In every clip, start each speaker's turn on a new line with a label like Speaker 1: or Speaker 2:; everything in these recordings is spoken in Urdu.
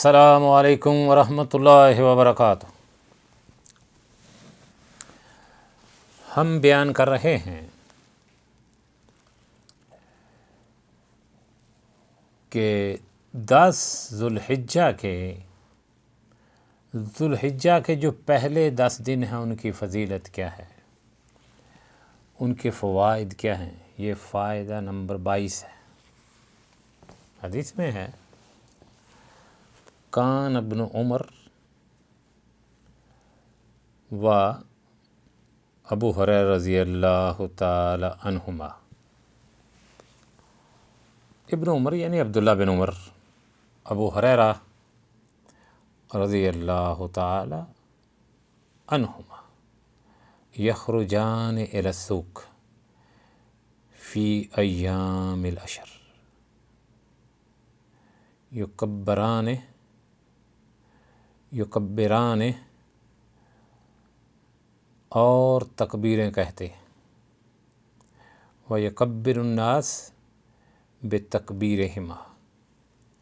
Speaker 1: السلام علیکم ورحمۃ اللہ وبرکاتہ۔ ہم بیان کر رہے ہیں کہ 10 ذوالحجہ کے جو پہلے 10 دن ہیں ان کی فضیلت کیا ہے، ان کے فوائد کیا ہیں۔ یہ فائدہ نمبر 22 ہے۔ حدیث میں ہے کان ابن عمر و ابو ہریرہ رضی اللہ تعالی عنہما، ابن عمر یعنی عبداللہ بن عمر، ابو ہریرہ رضی اللہ تعالی عنہما یخرجان الی السوق فی ایام العشر یکبران اور تکبیریں کہتے، وَيَكَبِّرُ النَّاسِ بِتَكْبِيرِهِمَا،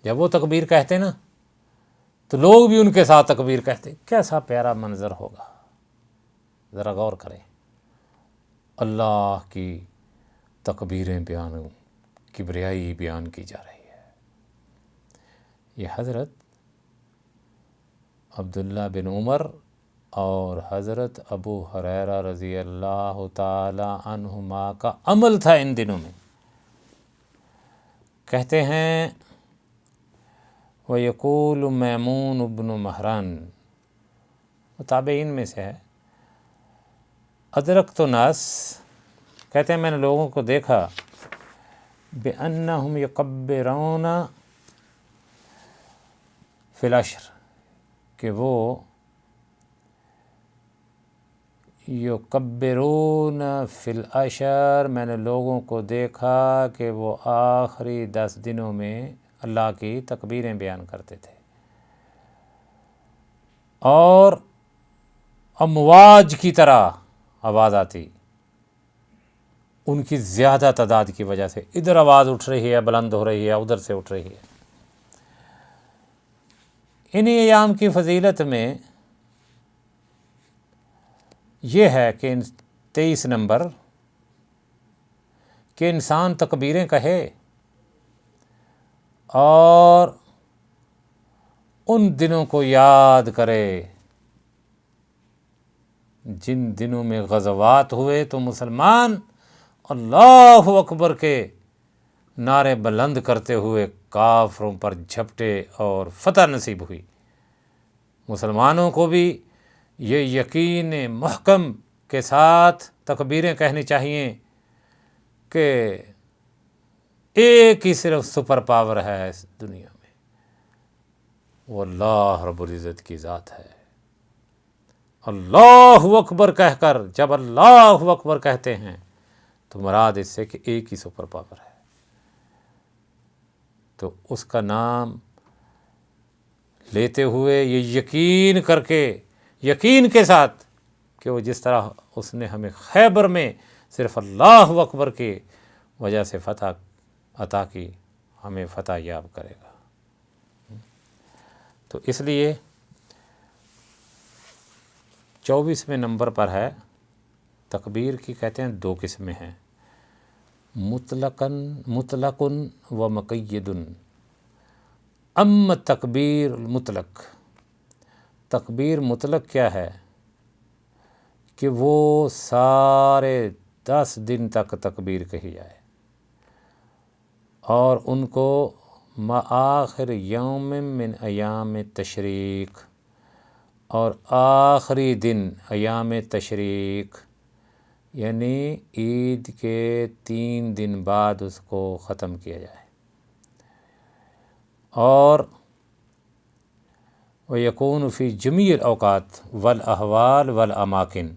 Speaker 1: جب وہ تکبیر کہتے نا تو لوگ بھی ان کے ساتھ تکبیر کہتے۔ کیسا پیارا منظر ہوگا، ذرا غور کریں۔ اللہ کی تکبیریں بیان، کبریائی بیان کی جا رہی ہے۔ یہ حضرت عبداللہ بن عمر اور حضرت ابو ہریرہ رضی اللہ تعالی عنہما کا عمل تھا ان دنوں میں۔ کہتے ہیں وَيَقُولُ میمون بن مہران، تابعین میں سے ہے، ادرکت الناس، کہتے ہیں میں نے لوگوں کو دیکھا، بِأَنَّهُمْ يَكَبِّرُونَ فِي الْعَشْرِ، کہ وہ یکبرون فی العشر، میں نے لوگوں کو دیکھا کہ وہ آخری 10 دنوں میں اللہ کی تکبیریں بیان کرتے تھے، اور امواج کی طرح آواز آتی ان کی زیادہ تعداد کی وجہ سے، ادھر آواز اٹھ رہی ہے، بلند ہو رہی ہے، ادھر سے اٹھ رہی ہے۔ انہی ایام کی فضیلت میں یہ ہے کہ 23 نمبر کہ انسان تکبیریں کہے اور ان دنوں کو یاد کرے جن دنوں میں غزوات ہوئے تو مسلمان اللہ اکبر کے نعرے بلند کرتے ہوئے کافروں پر جھپٹے اور فتح نصیب ہوئی۔ مسلمانوں کو بھی یہ یقین محکم کے ساتھ تکبیریں کہنی چاہیے کہ ایک ہی صرف سپر پاور ہے اس دنیا میں، وہ اللہ رب العزت کی ذات ہے۔ اللہ اکبر کہہ کر، جب اللہ اکبر کہتے ہیں تو مراد اس سے کہ ایک ہی سپر پاور ہے، تو اس کا نام لیتے ہوئے یہ یقین کر کے، یقین کے ساتھ کہ وہ جس طرح اس نے ہمیں خیبر میں صرف اللہ اکبر کی وجہ سے فتح عطا کی، ہمیں فتح یاب کرے گا۔ تو اس لیے 24ویں نمبر پر ہے تکبیر کی، کہتے ہیں 2 قسمیں ہیں، مطلق و مقید۔ اما تکبیر مطلق، تکبیر مطلق کیا ہے کہ وہ سارے 10 دن تک تکبیر کہی جائے، اور ان کو آخر یوم من ایام تشریق، اور آخری دن ایام تشریق یعنی عید کے 3 دن بعد اس کو ختم کیا جائے۔ اور وَيَكُونُ فِي جَمِيعِ الْأَوْقَاتِ وَالْأَحْوَالِ وَالْأَمَاكِنِ،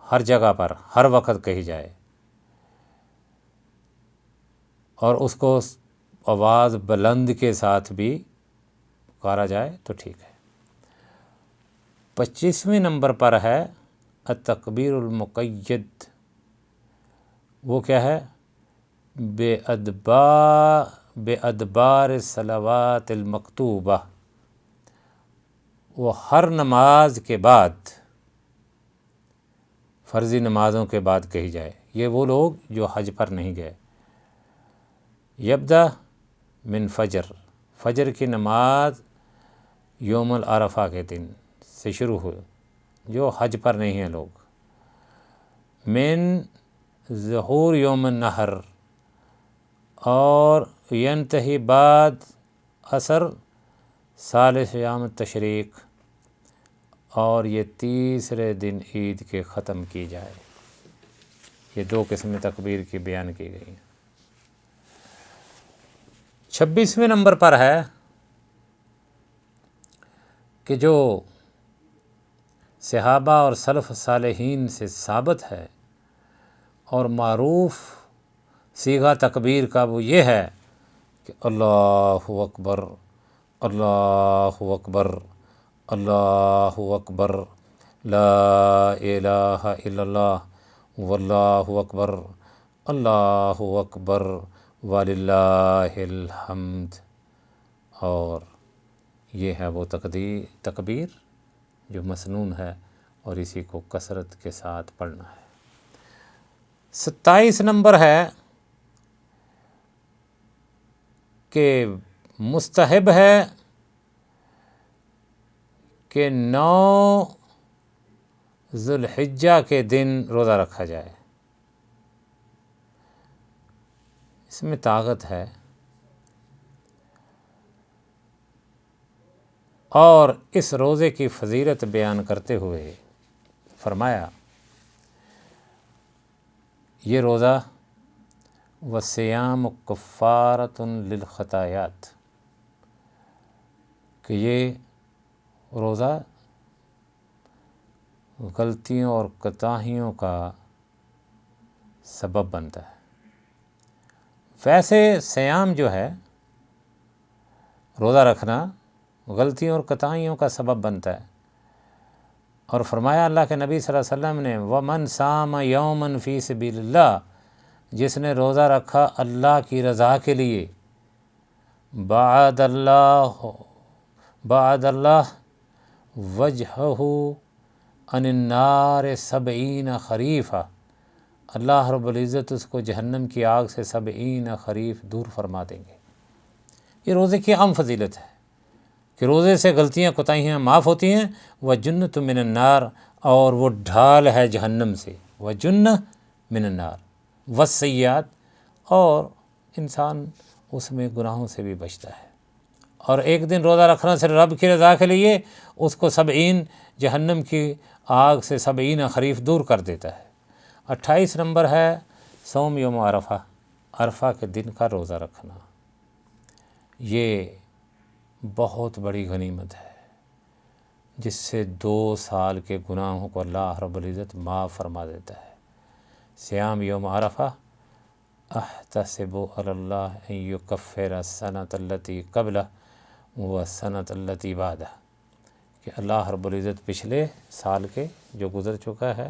Speaker 1: ہر جگہ پر ہر وقت کہی جائے، اور اس کو آواز بلند کے ساتھ بھی پکارا جائے تو ٹھیک ہے۔ 25ویں نمبر پر ہے التکبیر المقید، وہ کیا ہے؟ بے ادبار الصلوات المکتوبہ، وہ ہر نماز کے بعد، فرضی نمازوں کے بعد کہی جائے۔ یہ وہ لوگ جو حج پر نہیں گئے۔ یبدأ من فجر، فجر کی نماز یوم العرفہ کے دن سے شروع ہو، جو حج پر نہیں ہیں لوگ۔ من ظہور یوم النحر، اور ینتہی بعد عصر ثالث ایام التشریق، اور یہ تیسرے دن عید کے ختم کی جائے۔ یہ دو قسم تکبیر کی بیان کی گئی ہیں۔ 26ویں نمبر پر ہے کہ جو صحابہ اور سلف صالحین سے ثابت ہے اور معروف صیغہ تکبیر کا، وہ یہ ہے کہ اللہ اکبر، اللہ اکبر، اللہ اکبر، لا الہ الا اللہ، واللہ اکبر، اللہ اکبر، وللہ الحمد۔ اور یہ ہے وہ تکبیر جو مسنون ہے، اور اسی کو کثرت کے ساتھ پڑھنا ہے۔ 27 نمبر ہے کہ مستحب ہے کہ 9 ذو الحجہ کے دن روزہ رکھا جائے۔ اس میں طاقت ہے، اور اس روزے کی فضیلت بیان کرتے ہوئے فرمایا، یہ روزہ وصیام کفارۃ للخطایات، کہ یہ روزہ غلطیوں اور کوتاہیوں کا سبب بنتا ہے۔ ویسے سیام جو ہے، روزہ رکھنا غلطیوں اور کوتاہیوں کا سبب بنتا ہے، اور فرمایا اللہ کے نبی صلی اللہ علیہ وسلم نے، وَمَنْ صَامَ يَوْمًا فِي سَبِيلِ اللَّهِ، جس نے روزہ رکھا اللہ کی رضا کے لیے، بعد اللہ وجہہ عن النار 70 خریفا، اللہ رب العزت اس کو جہنم کی آگ سے 70 خریف دور فرما دیں گے۔ یہ روزے کی عام فضیلت ہے کہ روزے سے غلطیاں کوتاہیاں معاف ہوتی ہیں، وَجُنَّةٌ مِّنَ النَّارِ، اور وہ ڈھال ہے جہنم سے، وَجُنَّةٌ مِّنَ النَّارِ، وَالسَّیِّئَاتِ، اور انسان اس میں گناہوں سے بھی بچتا ہے۔ اور ایک دن روزہ رکھنا صرف رب کی رضا کے لیے اس کو 70 جہنم کی آگ سے 70 خریف دور کر دیتا ہے۔ 28 نمبر ہے صوم یوم عرفہ، عرفہ کے دن کا روزہ رکھنا۔ یہ بہت بڑی غنیمت ہے، جس سے 2 سال کے گناہوں کو اللہ رب العزت معاف فرما دیتا ہے۔ صیام یوم عرفہ احتسب علی اللہ ان یکفر السنۃ التی قبلہ والسنۃ التی بعدہ، کہ اللہ رب العزت پچھلے سال کے جو گزر چکا ہے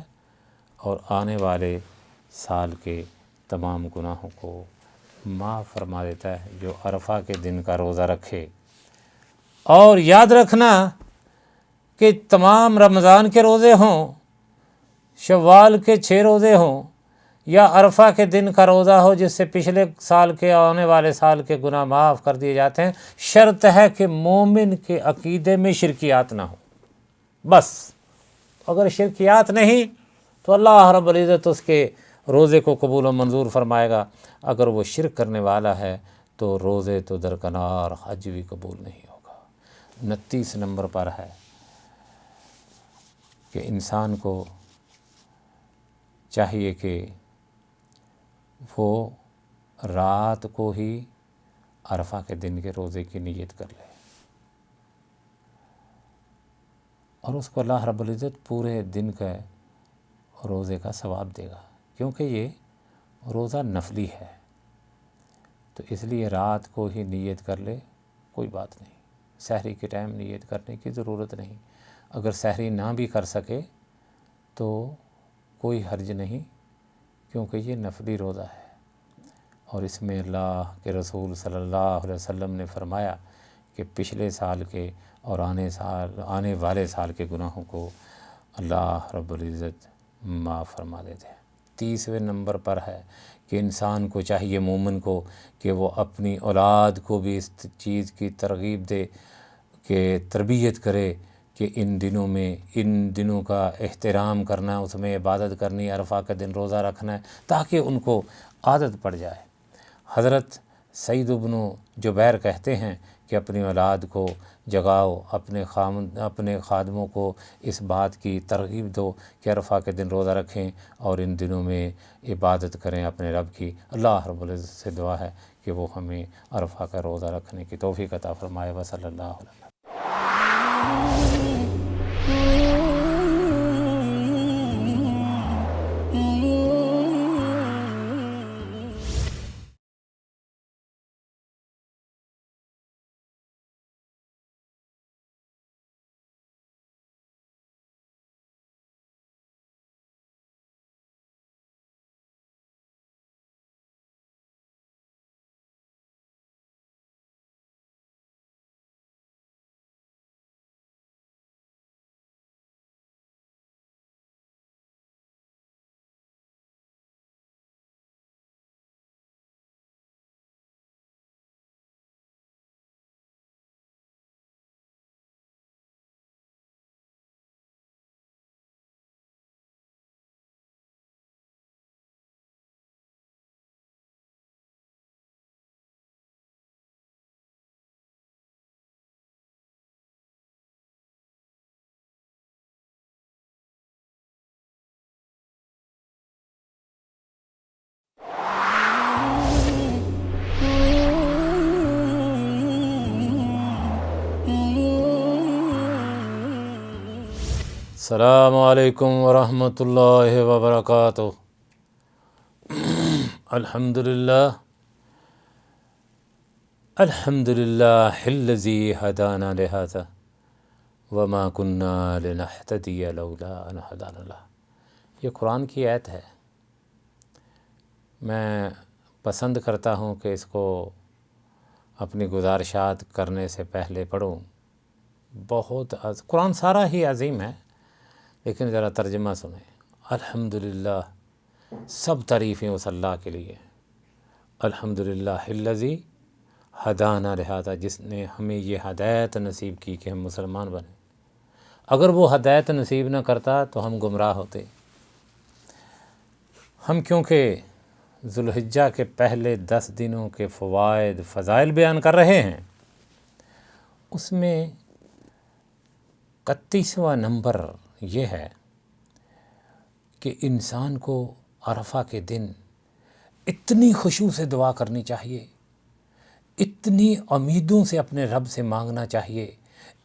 Speaker 1: اور آنے والے سال کے تمام گناہوں کو معاف فرما دیتا ہے جو عرفہ کے دن کا روزہ رکھے۔ اور یاد رکھنا کہ تمام رمضان کے روزے ہوں، شوال کے 6 روزے ہوں، یا عرفہ کے دن کا روزہ ہو جس سے پچھلے سال کے آنے والے سال کے گناہ معاف کر دیے جاتے ہیں، شرط ہے کہ مومن کے عقیدے میں شرکیات نہ ہو۔ بس اگر شرکیات نہیں تو اللہ رب العزت اس کے روزے کو قبول و منظور فرمائے گا۔ اگر وہ شرک کرنے والا ہے تو روزے تو درکنار، حج بھی قبول نہیں ہوگا۔ 29 نمبر پر ہے کہ انسان کو چاہیے کہ وہ رات کو ہی عرفہ کے دن کے روزے کی نیت کر لے، اور اس کو اللہ رب العزت پورے دن کا روزے کا ثواب دے گا، کیونکہ یہ روزہ نفلی ہے۔ تو اس لیے رات کو ہی نیت کر لے، کوئی بات نہیں، سحری کے ٹائم نیت کرنے کی ضرورت نہیں۔ اگر سحری نہ بھی کر سکے تو کوئی حرج نہیں، کیونکہ یہ نفلی روزہ ہے، اور اس میں اللہ کے رسول صلی اللہ علیہ وسلم نے فرمایا کہ پچھلے سال کے اور آنے والے سال کے گناہوں کو اللہ رب العزت معاف فرما دیتے ہیں۔ تیسرے نمبر پر ہے کہ انسان کو چاہیے، مومن کو، کہ وہ اپنی اولاد کو بھی اس چیز کی ترغیب دے، کہ تربیت کرے کہ ان دنوں کا احترام کرنا ہے، اس میں عبادت کرنی، عرفہ کے دن روزہ رکھنا ہے، تاکہ ان کو عادت پڑ جائے۔ حضرت سعید بن جبیر کہتے ہیں کہ اپنی اولاد کو جگاؤ، اپنے خادموں کو اس بات کی ترغیب دو کہ عرفہ کے دن روزہ رکھیں اور ان دنوں میں عبادت کریں اپنے رب کی۔ اللہ رب العزت سے دعا ہے کہ وہ ہمیں عرفہ کا روزہ رکھنے کی توفیق عطا فرمائے۔ وصلی اللہ علیہ وسلم۔ السلام علیکم ورحمۃ اللہ وبرکاتہ۔ الحمدللہ الذی ہدانا لہذا وما کنا لنہتدی لولا ان ہدانا اللہ۔ یہ قرآن کی آیت ہے۔ میں پسند کرتا ہوں کہ اس کو اپنی گزارشات کرنے سے پہلے پڑھوں۔ قرآن سارا ہی عظیم ہے، لیکن ذرا ترجمہ سنیں۔ الحمدللہ، سب تعریفیں اس اللہ کے لیے۔ الحمدللہ الذی ہدانا لہذا، جس نے ہمیں یہ ہدایت نصیب کی کہ ہم مسلمان بنیں۔ اگر وہ ہدایت نصیب نہ کرتا تو ہم گمراہ ہوتے۔ ہم کیونکہ ذوالحجہ کے پہلے 10 دنوں کے فوائد، فضائل بیان کر رہے ہیں، اس میں 31واں نمبر یہ ہے کہ انسان کو عرفہ کے دن اتنی خشوع سے دعا کرنی چاہیے، اتنی امیدوں سے اپنے رب سے مانگنا چاہیے،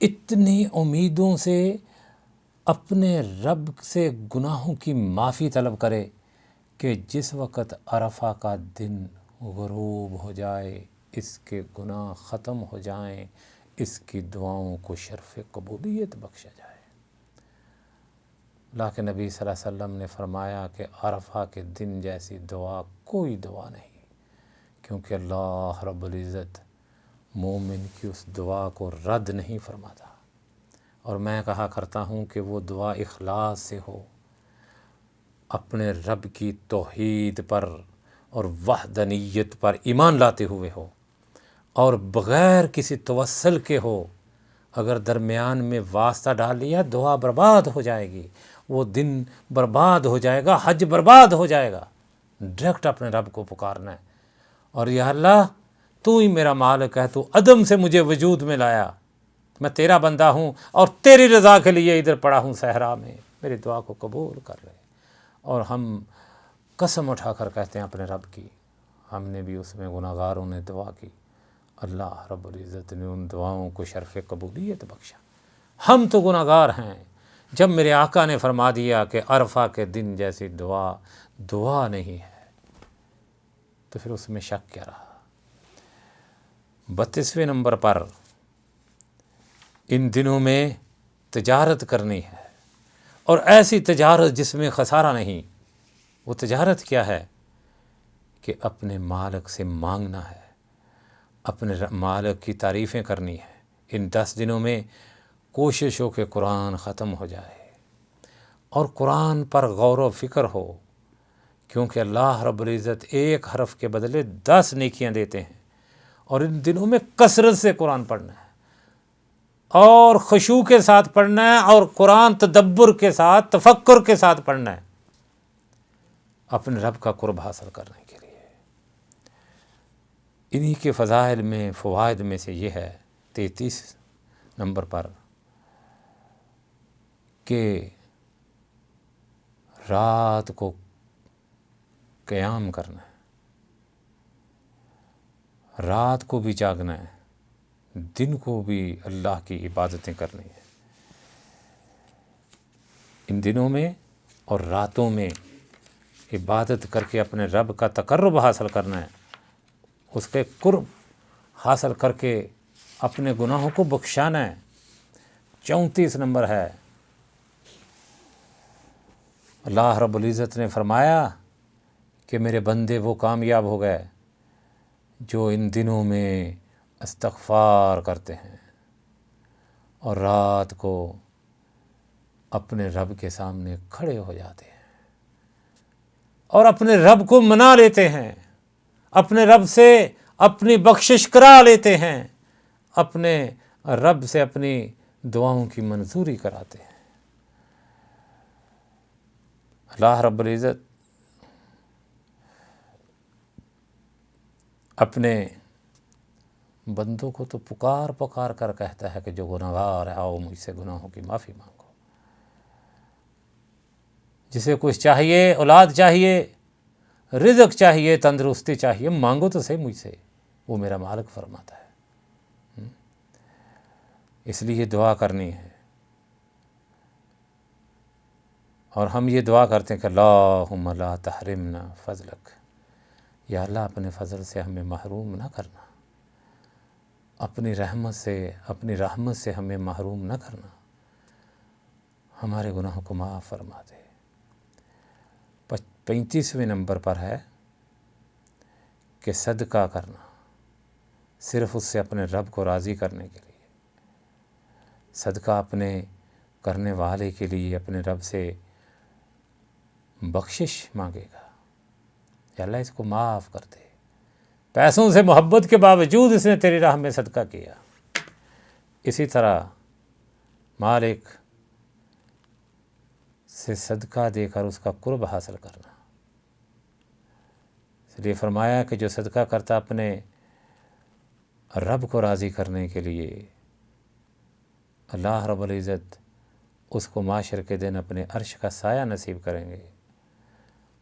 Speaker 1: اتنی امیدوں سے اپنے رب سے گناہوں کی معافی طلب کرے کہ جس وقت عرفہ کا دن غروب ہو جائے، اس کے گناہ ختم ہو جائیں، اس کی دعاؤں کو شرف قبولیت بخشا جائے۔ اللہ کے نبی صلی اللہ علیہ وسلم نے فرمایا کہ عرفہ کے دن جیسی دعا کوئی دعا نہیں، کیونکہ اللہ رب العزت مومن کی اس دعا کو رد نہیں فرماتا۔ اور میں کہا کرتا ہوں کہ وہ دعا اخلاص سے ہو، اپنے رب کی توحید پر اور وحدانیت پر ایمان لاتے ہوئے ہو، اور بغیر کسی توسل کے ہو۔ اگر درمیان میں واسطہ ڈال لیا، دعا برباد ہو جائے گی، وہ دن برباد ہو جائے گا، حج برباد ہو جائے گا۔ ڈائریکٹ اپنے رب کو پکارنا ہے، اور یا اللہ تو ہی میرا مالک ہے، تو عدم سے مجھے وجود میں لایا، میں تیرا بندہ ہوں اور تیری رضا کے لیے ادھر پڑا ہوں صحرا میں، میری دعا کو قبول کر لے۔ اور ہم قسم اٹھا کر کہتے ہیں اپنے رب کی، ہم نے بھی اس میں گناہگاروں نے دعا کی، اللہ رب العزت نے ان دعاؤں کو شرف قبولیت بخشا۔ ہم تو گناہگار ہیں، جب میرے آقا نے فرما دیا کہ عرفہ کے دن جیسی دعا نہیں ہے، تو پھر اس میں شک کیا رہا۔ 32ویں نمبر پر ان دنوں میں تجارت کرنی ہے، اور ایسی تجارت جس میں خسارہ نہیں۔ وہ تجارت کیا ہے؟ کہ اپنے مالک سے مانگنا ہے، اپنے مالک کی تعریفیں کرنی ہے، ان 10 دنوں میں کوشش ہو کہ قرآن ختم ہو جائے اور قرآن پر غور و فکر ہو، کیونکہ اللہ رب العزت ایک حرف کے بدلے 10 نیکیاں دیتے ہیں۔ اور ان دنوں میں کثرت سے قرآن پڑھنا ہے اور خشوع کے ساتھ پڑھنا ہے اور قرآن تدبر کے ساتھ، تفکر کے ساتھ پڑھنا ہے، اپنے رب کا قرب حاصل کرنے کے لیے۔ انہی کے فضائل میں، فوائد میں سے یہ ہے 33 نمبر پر کہ رات کو قیام کرنا ہے، رات کو بھی جاگنا ہے، دن کو بھی اللہ کی عبادتیں کرنی ہیں۔ ان دنوں میں اور راتوں میں عبادت کر کے اپنے رب کا تقرب حاصل کرنا ہے، اس کے قرب حاصل کر کے اپنے گناہوں کو بخشانا ہے۔ 34 نمبر ہے، اللہ رب العزت نے فرمایا کہ میرے بندے وہ کامیاب ہو گئے جو ان دنوں میں استغفار کرتے ہیں اور رات کو اپنے رب کے سامنے کھڑے ہو جاتے ہیں اور اپنے رب کو منا لیتے ہیں، اپنے رب سے اپنی بخشش کرا لیتے ہیں، اپنے رب سے اپنی دعاؤں کی منظوری کراتے ہیں۔ اللہ رب العزت اپنے بندوں کو تو پکار پکار کر کہتا ہے کہ جو گناہگار ہے آؤ مجھ سے گناہوں کی معافی مانگو۔ جسے کچھ چاہیے، اولاد چاہیے، رزق چاہیے، تندرستی چاہیے، مانگو تو صحیح مجھ سے، وہ میرا مالک فرماتا ہے۔ اس لیے دعا کرنی ہے، اور ہم یہ دعا کرتے ہیں کہ اللہم لا تحرمنا فضلک، یا اللہ اپنے فضل سے ہمیں محروم نہ کرنا، اپنی رحمت سے ہمیں محروم نہ کرنا، ہمارے گناہوں کو معاف فرما دے۔ 35ویں نمبر پر ہے کہ صدقہ کرنا، صرف اس سے اپنے رب کو راضی کرنے کے لیے، صدقہ اپنے کرنے والے کے لیے اپنے رب سے بخشش مانگے گا، یا اللہ اس کو معاف کر دے، پیسوں سے محبت کے باوجود اس نے تیری راہ میں صدقہ کیا۔ اسی طرح مالک سے صدقہ دے کر اس کا قرب حاصل کرنا، اس لیے فرمایا کہ جو صدقہ کرتا اپنے رب کو راضی کرنے کے لیے، اللہ رب العزت اس کو معاشر کے دن اپنے عرش کا سایہ نصیب کریں گے،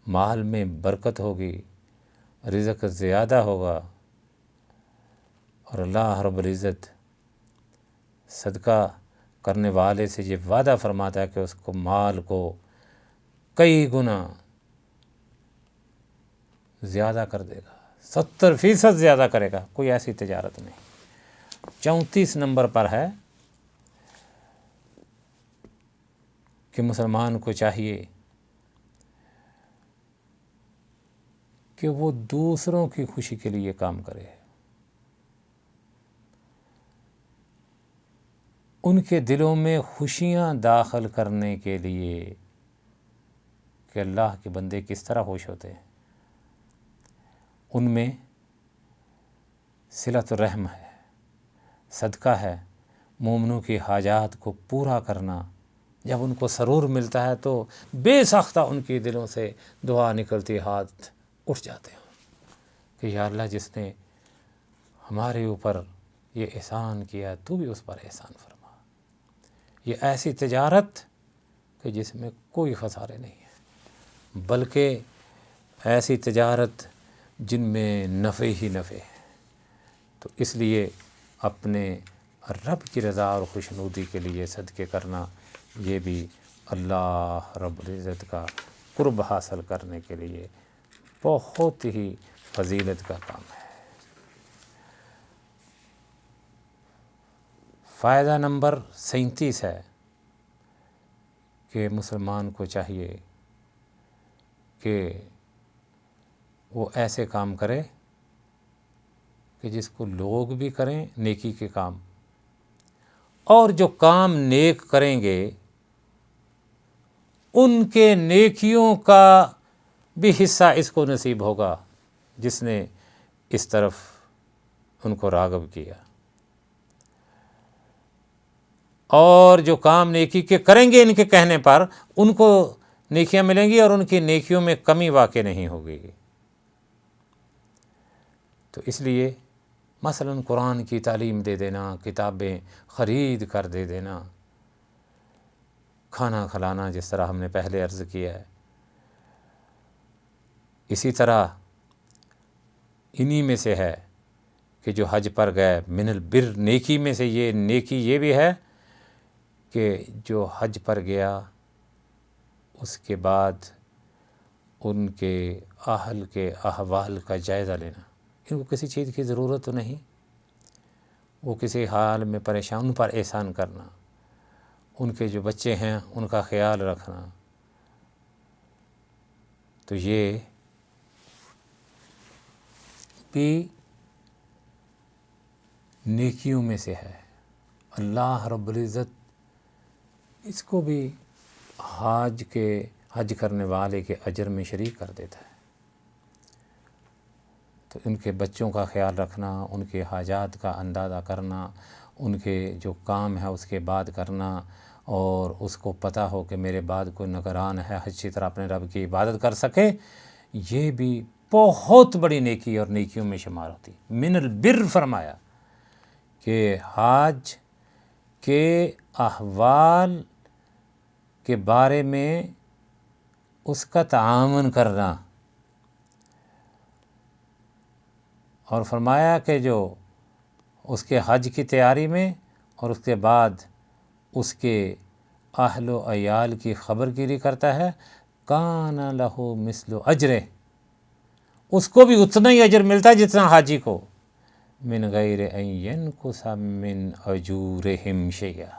Speaker 1: مال میں برکت ہوگی، رزق زیادہ ہوگا، اور اللہ رب العزت صدقہ کرنے والے سے یہ وعدہ فرماتا ہے کہ اس کو مال کو کئی گنا زیادہ کر دے گا، 70% زیادہ کرے گا، کوئی ایسی تجارت نہیں۔ 34 نمبر پر ہے کہ مسلمان کو چاہیے کہ وہ دوسروں کی خوشی کے لیے کام کرے، ان کے دلوں میں خوشیاں داخل کرنے کے لیے کہ اللہ کے بندے کس طرح خوش ہوتے ہیں۔ ان میں صلۃ الرحم ہے، صدقہ ہے، مومنوں کی حاجات کو پورا کرنا، جب ان کو سرور ملتا ہے تو بے ساختہ ان کے دلوں سے دعا نکلتی، ہاتھ اٹھ جاتے ہیں کہ یا اللہ جس نے ہمارے اوپر یہ احسان کیا تو بھی اس پر احسان فرما۔ یہ ایسی تجارت کہ جس میں کوئی خسارے نہیں ہے، بلکہ ایسی تجارت جن میں نفع ہی نفع ہے۔ تو اس لیے اپنے رب کی رضا اور خوشنودی کے لیے صدقے کرنا، یہ بھی اللہ رب العزت کا قرب حاصل کرنے کے لیے بہت ہی فضیلت کا کام ہے۔ فائدہ نمبر 37 ہے کہ مسلمان کو چاہیے کہ وہ ایسے کام کرے کہ جس کو لوگ بھی کریں نیکی کے کام، اور جو کام نیک کریں گے ان کے نیکیوں کا بھی حصہ اس کو نصیب ہوگا جس نے اس طرف ان کو راغب کیا، اور جو کام نیکی کے کریں گے ان کے کہنے پر ان کو نیکیاں ملیں گی اور ان کی نیکیوں میں کمی واقع نہیں ہوگی۔ تو اس لیے مثلاً قرآن کی تعلیم دے دینا، کتابیں خرید کر دے دینا، کھانا کھلانا، جس طرح ہم نے پہلے عرض کیا ہے، اسی طرح انہی میں سے ہے کہ جو حج پر گئے، من البر، نیکی میں سے یہ نیکی یہ بھی ہے کہ جو حج پر گیا اس کے بعد ان کے اہل کے احوال کا جائزہ لینا، ان کو کسی چیز کی ضرورت تو نہیں، وہ کسی حال میں پریشان، ان پر احسان کرنا، ان کے جو بچے ہیں ان کا خیال رکھنا، تو یہ بھی نیکیوں میں سے ہے۔ اللہ رب العزت اس کو بھی حج کرنے والے کے اجر میں شریک کر دیتا ہے۔ تو ان کے بچوں کا خیال رکھنا، ان کے حاجات کا اندازہ کرنا، ان کے جو کام ہے اس کے بعد کرنا، اور اس کو پتہ ہو کہ میرے بعد کوئی نگران ہے، اچھی طرح اپنے رب کی عبادت کر سکے، یہ بھی بہت بڑی نیکی اور نیکیوں میں شمار ہوتی۔ من البر فرمایا کہ حاج کے احوال کے بارے میں اس کا تعاون کرنا، اور فرمایا کہ جو اس کے حج کی تیاری میں اور اس کے بعد اس کے اہل و عیال کی خبر گیری کرتا ہے، کان لہ مثل اجرہ، اس کو بھی اتنا ہی اجر ملتا ہے جتنا حاجی کو، من غیر ان ینقص من اجورہم شیئا،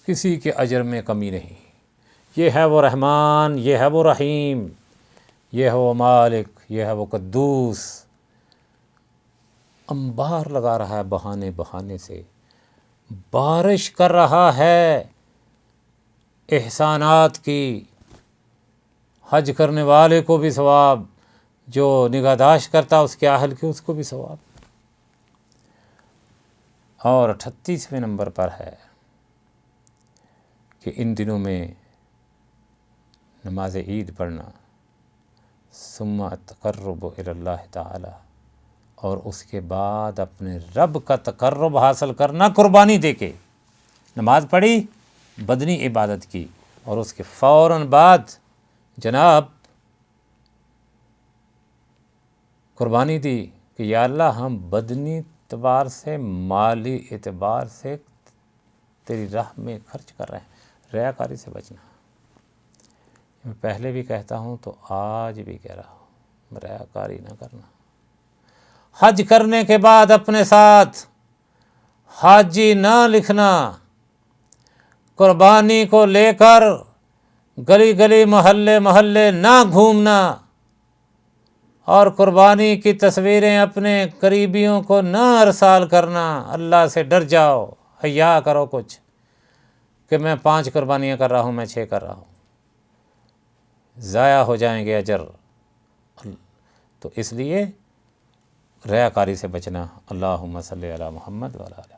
Speaker 1: کسی کے اجر میں کمی نہیں۔ یہ ہے وہ رحمان، یہ ہے وہ رحیم، یہ ہے وہ مالک، یہ ہے وہ قدوس، انبار لگا رہا ہے بہانے بہانے سے، بارش کر رہا ہے احسانات کی، حج کرنے والے کو بھی ثواب، جو نگہداشت کرتا اس کے اہل کے اس کو بھی ثواب۔ اور 38ویں نمبر پر ہے کہ ان دنوں میں نماز عید پڑھنا، ثم التقرب الی اللہ تعالی، اور اس کے بعد اپنے رب کا تقرب حاصل کرنا قربانی دے کے۔ نماز پڑھی، بدنی عبادت کی، اور اس کے فوراً بعد جناب قربانی دی کہ یا اللہ ہم بدنی اعتبار سے، مالی اعتبار سے تیری راہ میں خرچ کر رہے ہیں۔ ریاکاری سے بچنا، میں پہلے بھی کہتا ہوں تو آج بھی کہہ رہا ہوں، ریاکاری نہ کرنا۔ حج کرنے کے بعد اپنے ساتھ حاجی نہ لکھنا، قربانی کو لے کر گلی گلی محلے محلے نہ گھومنا، اور قربانی کی تصویریں اپنے قریبیوں کو نہ ارسال کرنا۔ اللہ سے ڈر جاؤ، حیا کرو کچھ، کہ میں 5 قربانیاں کر رہا ہوں، میں 6 کر رہا ہوں، ضائع ہو جائیں گے اجر۔ تو اس لیے ریاکاری سے بچنا۔ اللہم صلی علی محمد وعلی آلہ۔